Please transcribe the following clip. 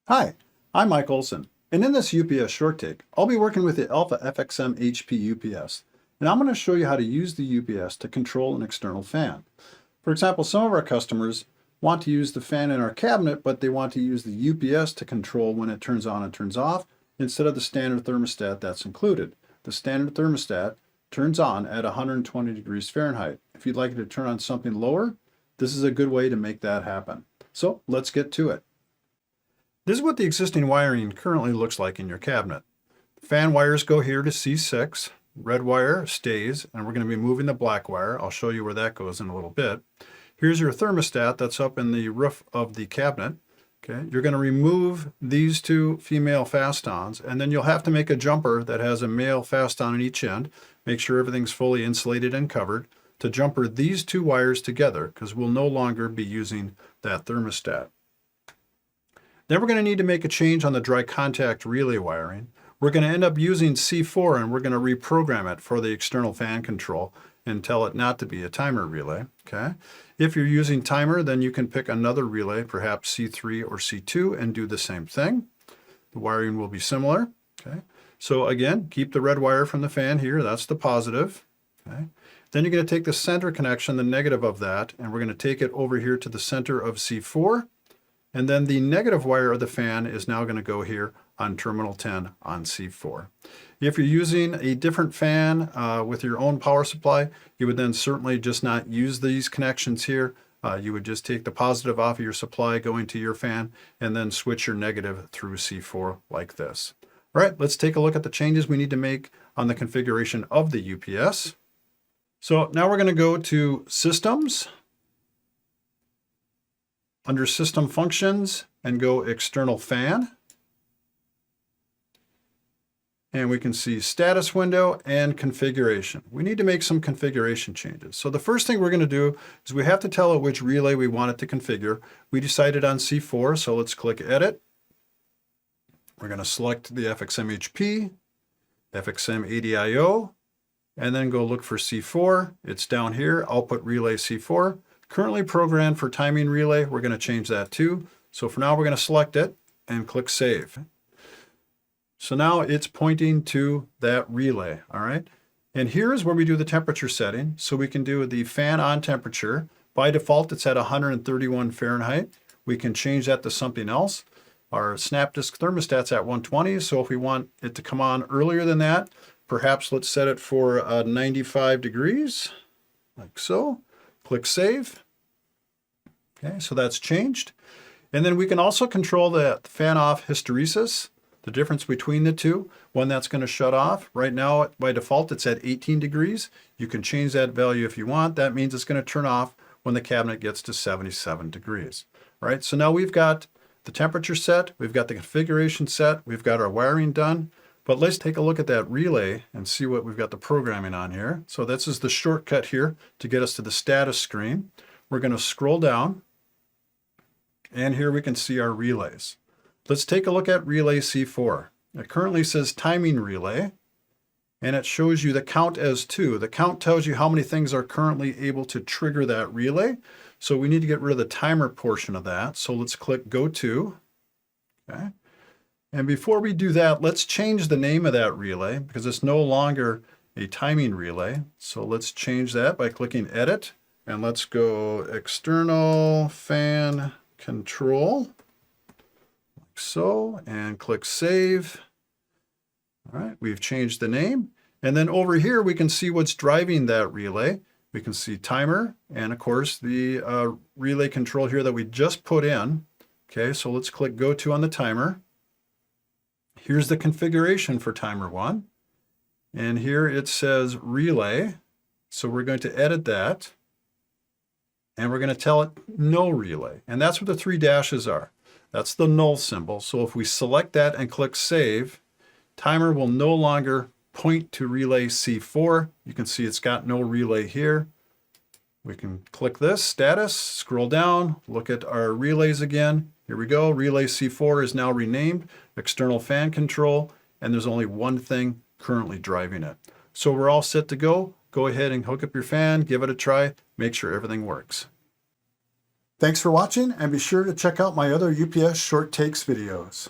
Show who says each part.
Speaker 1: Hi, I'm Mike Olson, and in this UPS short take, I'll be working with the Alpha FXM HP UPS, and I'm going to show you how to use the UPS to control an external fan. For example, some of our customers want to use the fan in our cabinet, but they want to use the UPS to control when it turns on and turns off instead of the standard thermostat that's included. The standard thermostat turns on at 120 degrees Fahrenheit. If you'd like it to turn on something lower, this is a good way to make that happen. So let's get to it. This is what the existing wiring currently looks like in your cabinet. Fan wires go here to C6, red wire stays, and we're going to be moving the black wire. I'll show you where that goes in a little bit. Here's your thermostat that's up in the roof of the cabinet. Okay, you're going to remove these two female fast-ons, and then you'll have to make a jumper that has a male fast-on on each end. Make sure everything's fully insulated and covered to jumper these two wires together, because we'll no longer be using that thermostat. Then we're going to need to make a change on the dry contact relay wiring. We're going to end up using C4 and we're going to reprogram it for the external fan control and tell it not to be a timer relay. Okay. If you're using timer, then you can pick another relay, perhaps C3 or C2, and do the same thing. The wiring will be similar. Okay. So again, keep the red wire from the fan here. That's the positive. Okay. Then you're going to take the center connection, the negative of that, and we're going to take it over here to the center of C4. And then the negative wire of the fan is now going to go here on terminal 10 on C4. If you're using a different fan with your own power supply, you would then certainly just not use these connections here. You would just take the positive off of your supply going to your fan and then switch your negative through C4 like this. All right, let's take a look at the changes we need to make on the configuration of the UPS. So now we're going to go to Systems, under System Functions, and go External Fan. And we can see Status Window and Configuration. We need to make some configuration changes. So the first thing we're going to do is we have to tell it which relay we want it to configure. We decided on C4, so let's click Edit. We're going to select the FXM HP, FXM ADIO, and then go look for C4. It's down here, Output Relay C4. Currently programmed for timing relay, we're going to change that too. So for now, we're going to select it and click Save. So now it's pointing to that relay, all right? And here is where we do the temperature setting. So we can do the fan on temperature. By default, it's at 131 Fahrenheit. We can change that to something else. Our snap disk thermostat's at 120, so if we want it to come on earlier than that, perhaps let's set it for 95 degrees, like so. Click Save. Okay, so that's changed. And then we can also control the fan off hysteresis, the difference between the two, when that's going to shut off. Right now, by default, it's at 18 degrees. You can change that value if you want. That means it's going to turn off when the cabinet gets to 77 degrees. All right, so now we've got the temperature set, we've got the configuration set, we've got our wiring done. But let's take a look at that relay and see what we've got the programming on here. So this is the shortcut here to get us to the status screen. We're going to scroll down, and here we can see our relays. Let's take a look at relay C4. It currently says timing relay, and it shows you the count as 2. The count tells you how many things are currently able to trigger that relay. So we need to get rid of the timer portion of that. So let's click Go To. Okay. And before we do that, let's change the name of that relay because it's no longer a timing relay. So let's change that by clicking Edit, and let's go External Fan Control, like so, and click Save. All right, we've changed the name. And then over here, we can see what's driving that relay. We can see timer, and of course, the relay control here that we just put in. Okay, so let's click Go To on the timer. Here's the configuration for timer 1. And here it says relay. So we're going to edit that. And we're going to tell it no relay. And that's what the 3 dashes are. That's the null symbol. So if we select that and click Save, timer will no longer point to relay C4. You can see it's got no relay here. We can click this, status, scroll down, look at our relays again. Here we go, relay C4 is now renamed external fan control, and there's only one thing currently driving it. So we're all set to go. Go ahead and hook up your fan, give it a try, make sure everything works. Thanks for watching, and be sure to check out my other UPS short takes videos.